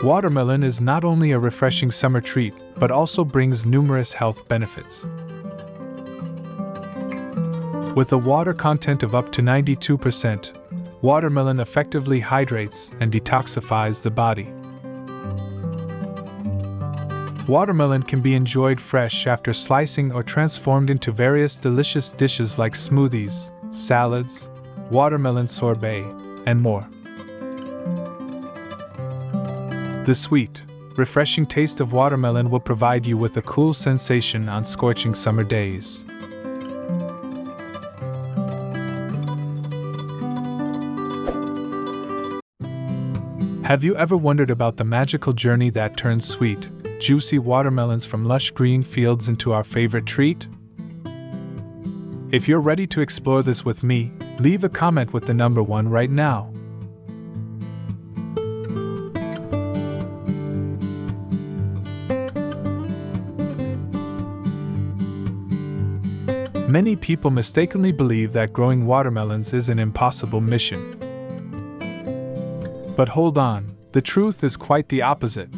Watermelon is not only a refreshing summer treat, but also brings numerous health benefits. With a water content of up to 92%, watermelon effectively hydrates and detoxifies the body. Watermelon can be enjoyed fresh after slicing or transformed into various delicious dishes like smoothies, salads, watermelon sorbet, and more. The sweet, refreshing taste of watermelon will provide you with a cool sensation on scorching summer days. Have you ever wondered about the magical journey that turns sweet, juicy watermelons from lush green fields into our favorite treat? If you're ready to explore this with me, leave a comment with the number 1 right now. Many people mistakenly believe that growing watermelons is an impossible mission. But hold on, the truth is quite the opposite.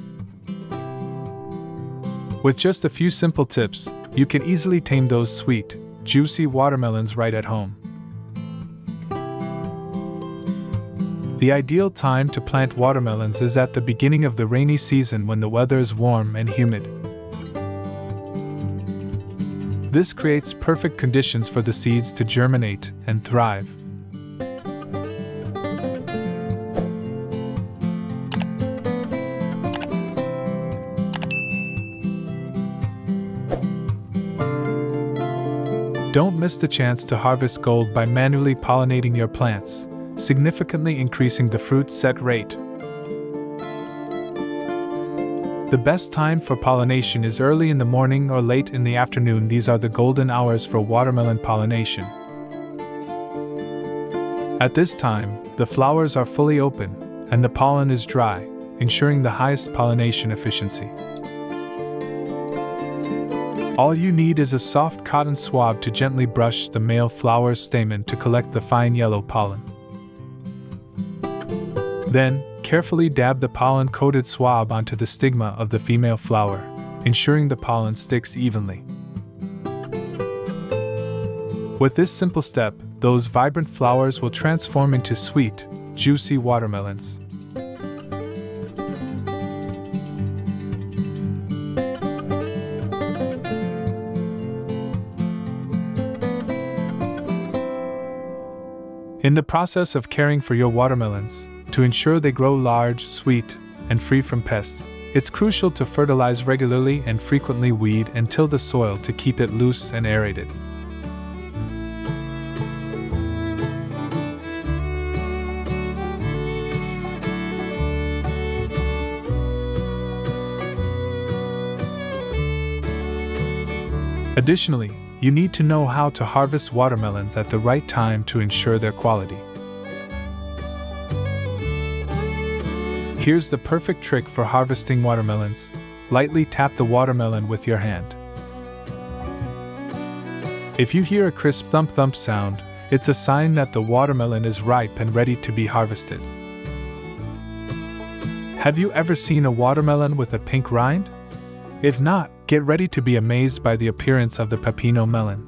With just a few simple tips, you can easily tame those sweet, juicy watermelons right at home. The ideal time to plant watermelons is at the beginning of the rainy season when the weather is warm and humid. This creates perfect conditions for the seeds to germinate and thrive. Don't miss the chance to harvest gold by manually pollinating your plants, significantly increasing the fruit set rate. The best time for pollination is early in the morning or late in the afternoon. These are the golden hours for watermelon pollination. At this time, the flowers are fully open, and the pollen is dry, ensuring the highest pollination efficiency. All you need is a soft cotton swab to gently brush the male flower's stamen to collect the fine yellow pollen. Then, carefully dab the pollen-coated swab onto the stigma of the female flower, ensuring the pollen sticks evenly. With this simple step, those vibrant flowers will transform into sweet, juicy watermelons. In the process of caring for your watermelons, to ensure they grow large, sweet, and free from pests, it's crucial to fertilize regularly and frequently weed and till the soil to keep it loose and aerated. Additionally, you need to know how to harvest watermelons at the right time to ensure their quality. Here's the perfect trick for harvesting watermelons. Lightly tap the watermelon with your hand. If you hear a crisp thump-thump sound, it's a sign that the watermelon is ripe and ready to be harvested. Have you ever seen a watermelon with a pink rind? If not, get ready to be amazed by the appearance of the pepino melon.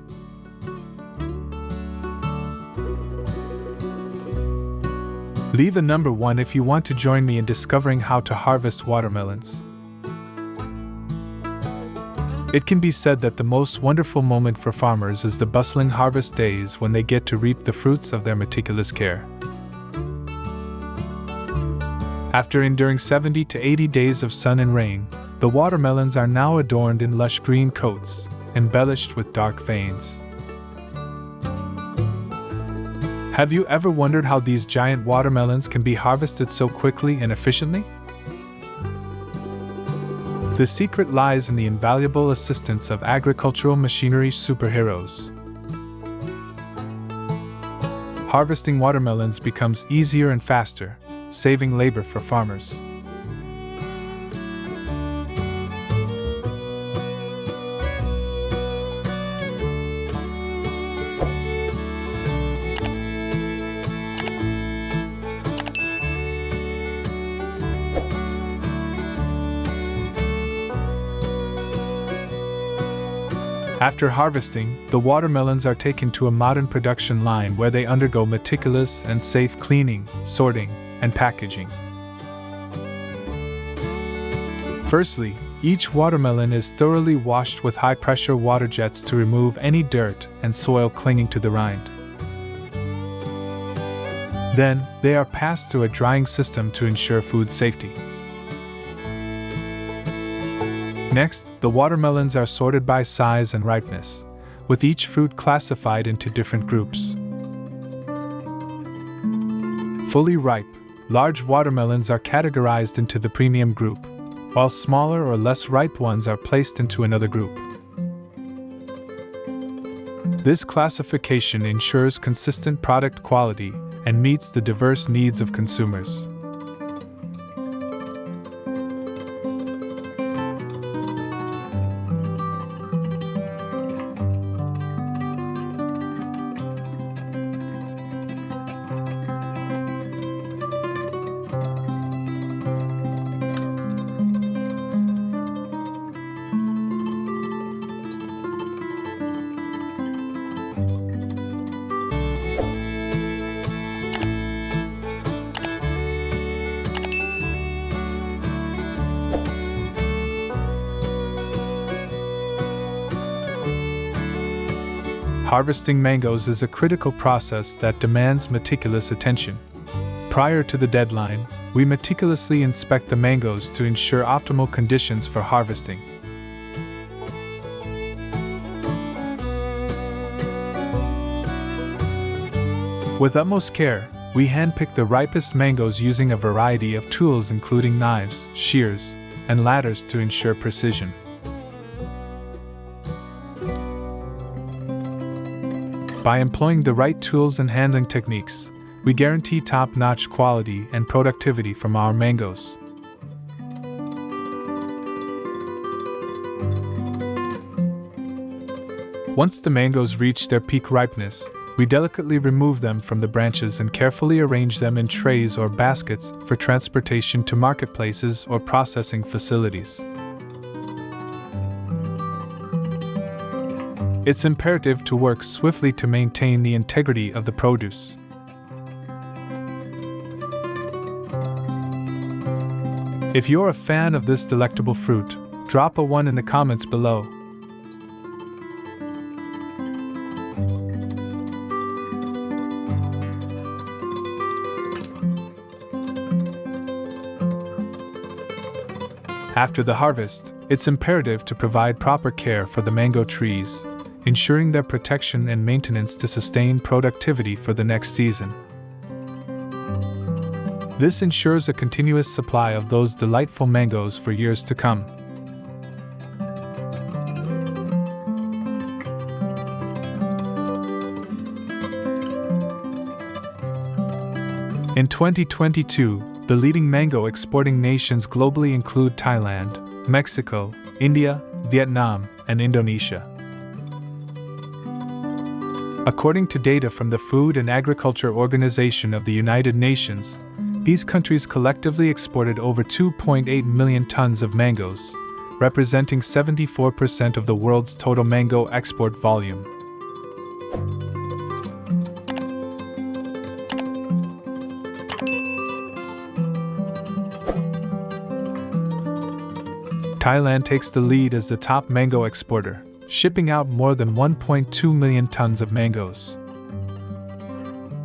Leave a number 1 if you want to join me in discovering how to harvest watermelons. It can be said that the most wonderful moment for farmers is the bustling harvest days when they get to reap the fruits of their meticulous care. After enduring 70 to 80 days of sun and rain, the watermelons are now adorned in lush green coats, embellished with dark veins. Have you ever wondered how these giant watermelons can be harvested so quickly and efficiently? The secret lies in the invaluable assistance of agricultural machinery superheroes. Harvesting watermelons becomes easier and faster, saving labor for farmers. After harvesting, the watermelons are taken to a modern production line where they undergo meticulous and safe cleaning, sorting, and packaging. Firstly, each watermelon is thoroughly washed with high-pressure water jets to remove any dirt and soil clinging to the rind. Then, they are passed through a drying system to ensure food safety. Next, the watermelons are sorted by size and ripeness, with each fruit classified into different groups. Fully ripe, large watermelons are categorized into the premium group, while smaller or less ripe ones are placed into another group. This classification ensures consistent product quality and meets the diverse needs of consumers. Harvesting mangoes is a critical process that demands meticulous attention. Prior to the deadline, we meticulously inspect the mangoes to ensure optimal conditions for harvesting. With utmost care, we handpick the ripest mangoes using a variety of tools including knives, shears, and ladders to ensure precision. By employing the right tools and handling techniques, we guarantee top-notch quality and productivity from our mangoes. Once the mangoes reach their peak ripeness, we delicately remove them from the branches and carefully arrange them in trays or baskets for transportation to marketplaces or processing facilities. It's imperative to work swiftly to maintain the integrity of the produce. If you're a fan of this delectable fruit, drop a 1 in the comments below. After the harvest, it's imperative to provide proper care for the mango trees, ensuring their protection and maintenance to sustain productivity for the next season. This ensures a continuous supply of those delightful mangoes for years to come. In 2022, the leading mango exporting nations globally include Thailand, Mexico, India, Vietnam, and Indonesia. According to data from the Food and Agriculture Organization of the United Nations, these countries collectively exported over 2.8 million tons of mangoes, representing 74% of the world's total mango export volume. Thailand takes the lead as the top mango exporter, shipping out more than 1.2 million tons of mangoes.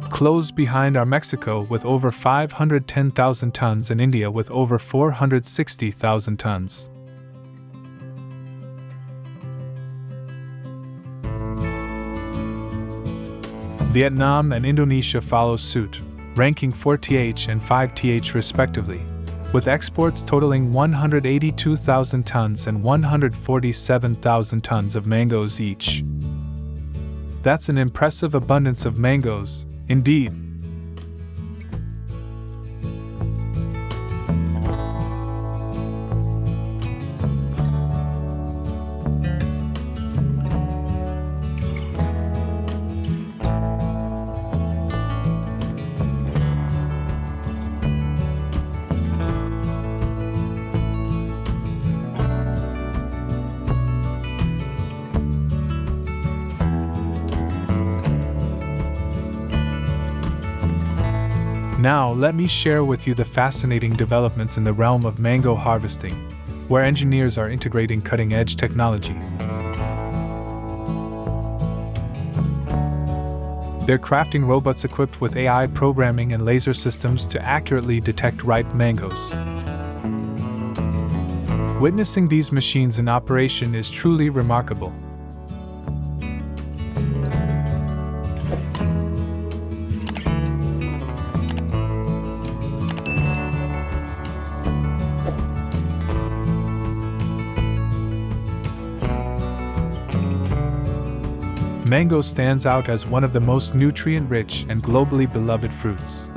Close behind are Mexico with over 510,000 tons and India with over 460,000 tons. Vietnam and Indonesia follow suit, ranking 4th and 5th respectively, with exports totaling 182,000 tons and 147,000 tons of mangoes each. That's an impressive abundance of mangoes, indeed. Now, let me share with you the fascinating developments in the realm of mango harvesting, where engineers are integrating cutting-edge technology. They're crafting robots equipped with AI programming and laser systems to accurately detect ripe mangoes. Witnessing these machines in operation is truly remarkable. Mango stands out as one of the most nutrient-rich and globally beloved fruits.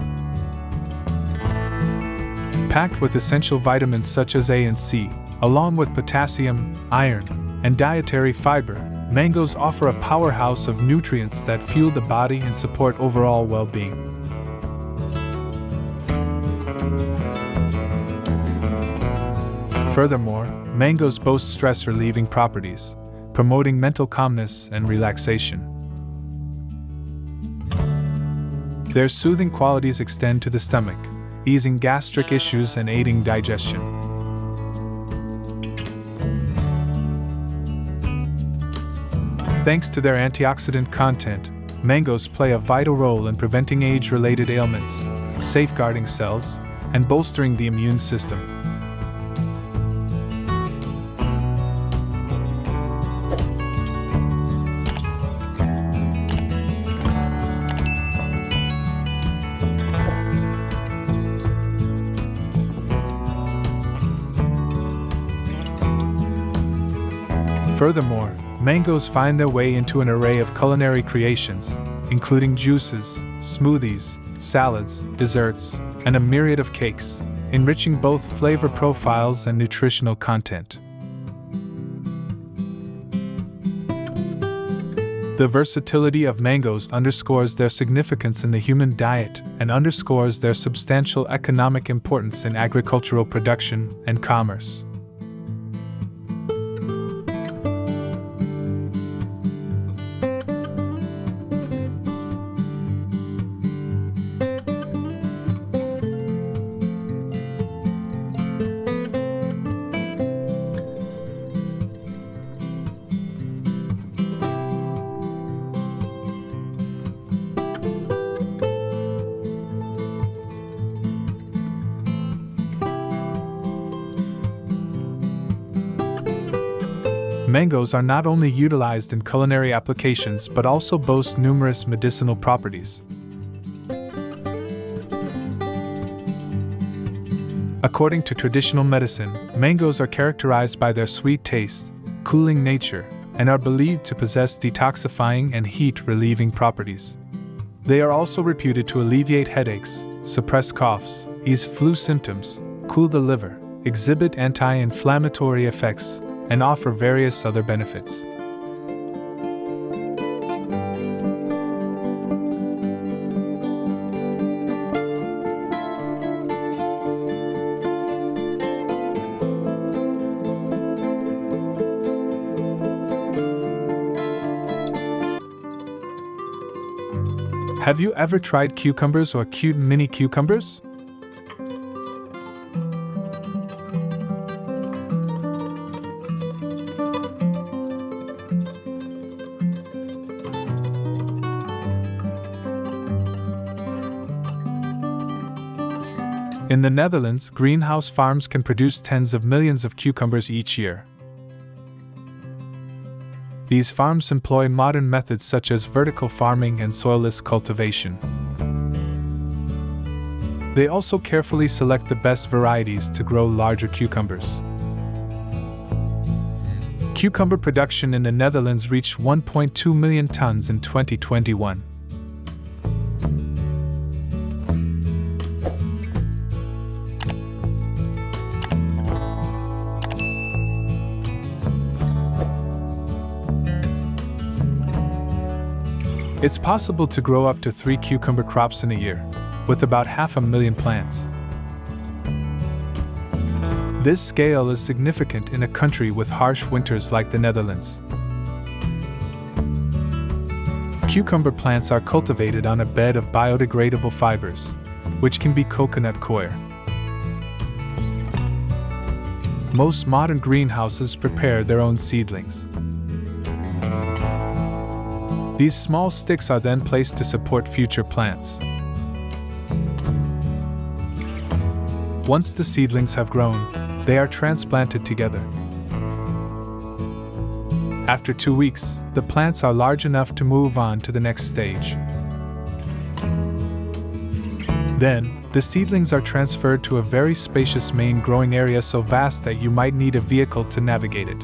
Packed with essential vitamins such as A and C, along with potassium, iron, and dietary fiber, mangoes offer a powerhouse of nutrients that fuel the body and support overall well-being. Furthermore, mangoes boast stress-relieving properties, promoting mental calmness and relaxation. Their soothing qualities extend to the stomach, easing gastric issues and aiding digestion. Thanks to their antioxidant content, mangoes play a vital role in preventing age-related ailments, safeguarding cells, and bolstering the immune system. Furthermore, mangoes find their way into an array of culinary creations, including juices, smoothies, salads, desserts, and a myriad of cakes, enriching both flavor profiles and nutritional content. The versatility of mangoes underscores their significance in the human diet and underscores their substantial economic importance in agricultural production and commerce. Mangoes are not only utilized in culinary applications but also boast numerous medicinal properties. According to traditional medicine, mangoes are characterized by their sweet taste, cooling nature, and are believed to possess detoxifying and heat-relieving properties. They are also reputed to alleviate headaches, suppress coughs, ease flu symptoms, cool the liver, exhibit anti-inflammatory effects, and offer various other benefits. Have you ever tried cucumbers or cute mini cucumbers? In the Netherlands, greenhouse farms can produce tens of millions of cucumbers each year. These farms employ modern methods such as vertical farming and soilless cultivation. They also carefully select the best varieties to grow larger cucumbers. Cucumber production in the Netherlands reached 1.2 million tons in 2021. It's possible to grow up to 3 cucumber crops in a year, with about 500,000 plants. This scale is significant in a country with harsh winters like the Netherlands. Cucumber plants are cultivated on a bed of biodegradable fibers, which can be coconut coir. Most modern greenhouses prepare their own seedlings. These small sticks are then placed to support future plants. Once the seedlings have grown, they are transplanted together. After 2 weeks, the plants are large enough to move on to the next stage. Then, the seedlings are transferred to a very spacious main growing area so vast that you might need a vehicle to navigate it.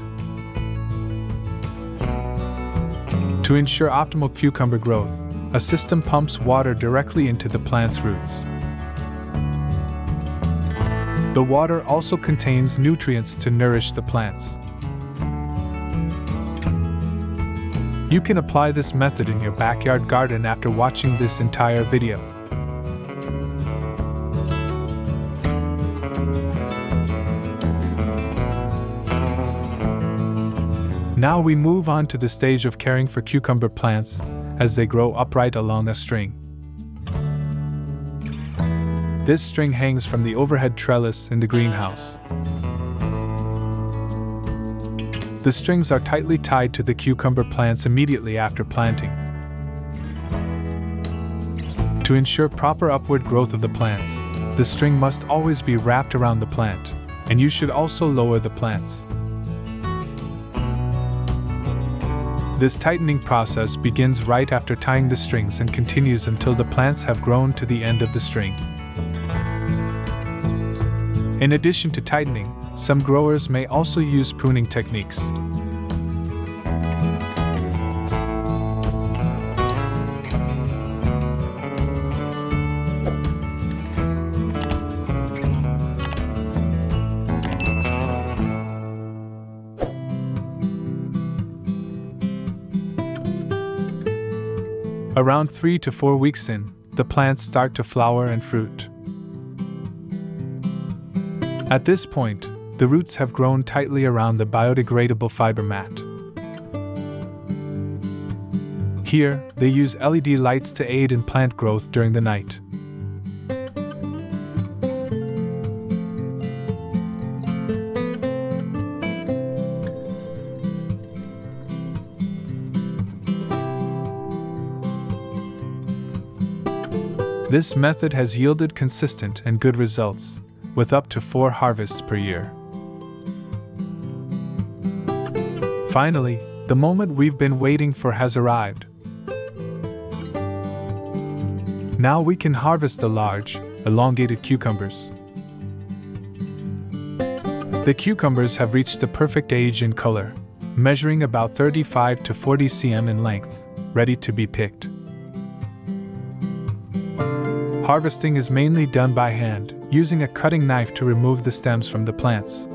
To ensure optimal cucumber growth, a system pumps water directly into the plant's roots. The water also contains nutrients to nourish the plants. You can apply this method in your backyard garden after watching this entire video. Now we move on to the stage of caring for cucumber plants as they grow upright along a string. This string hangs from the overhead trellis in the greenhouse. The strings are tightly tied to the cucumber plants immediately after planting. To ensure proper upward growth of the plants, the string must always be wrapped around the plant, and you should also lower the plants. This tightening process begins right after tying the strings and continues until the plants have grown to the end of the string. In addition to tightening, some growers may also use pruning techniques. Around 3 to 4 weeks in, the plants start to flower and fruit. At this point, the roots have grown tightly around the biodegradable fiber mat. Here, they use LED lights to aid in plant growth during the night. This method has yielded consistent and good results, with up to 4 harvests per year. Finally, the moment we've been waiting for has arrived. Now we can harvest the large, elongated cucumbers. The cucumbers have reached the perfect age and color, measuring about 35 to 40 cm in length, ready to be picked. Harvesting is mainly done by hand, using a cutting knife to remove the stems from the plants.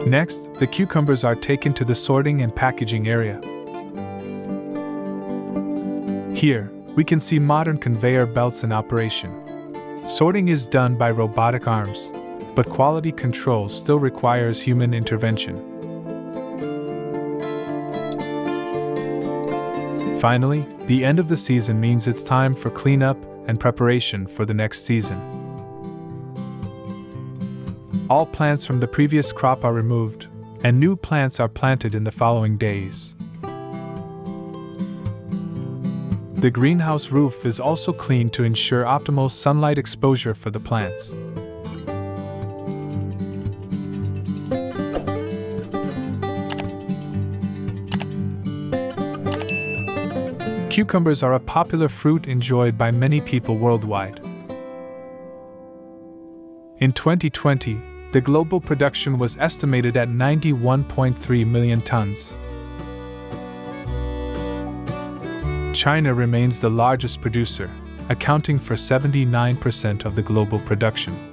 Next, the cucumbers are taken to the sorting and packaging area. Here, we can see modern conveyor belts in operation. Sorting is done by robotic arms, but quality control still requires human intervention. Finally, the end of the season means it's time for cleanup and preparation for the next season. All plants from the previous crop are removed, and new plants are planted in the following days. The greenhouse roof is also cleaned to ensure optimal sunlight exposure for the plants. Cucumbers are a popular fruit enjoyed by many people worldwide. In 2020, the global production was estimated at 91.3 million tons. China remains the largest producer, accounting for 79% of the global production.